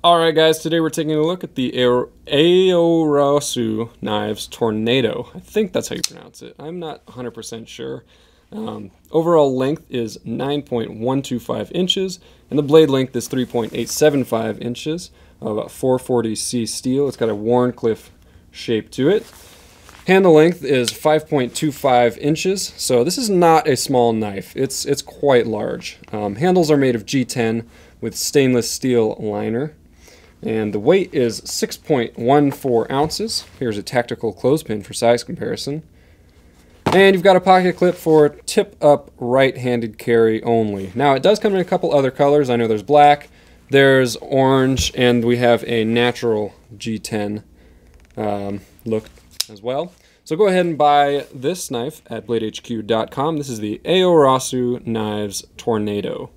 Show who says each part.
Speaker 1: Alright guys, today we're taking a look at the Aiorosu knives Tornado. I think that's how you pronounce it. I'm not 100% sure. Overall length is 9.125 inches, and the blade length is 3.875 inches, about 440C steel. It's got a wharncliffe shape to it. Handle length is 5.25 inches, so this is not a small knife. It's quite large. Handles are made of G10 with stainless steel liner. And the weight is 6.14 ounces. Here's a tactical clothespin for size comparison. And you've got a pocket clip for tip-up right-handed carry only. Now, it does come in a couple other colors. I know there's black, there's orange, and we have a natural G10 look as well. So go ahead and buy this knife at bladehq.com. This is the Aiorosu Knives Tornado.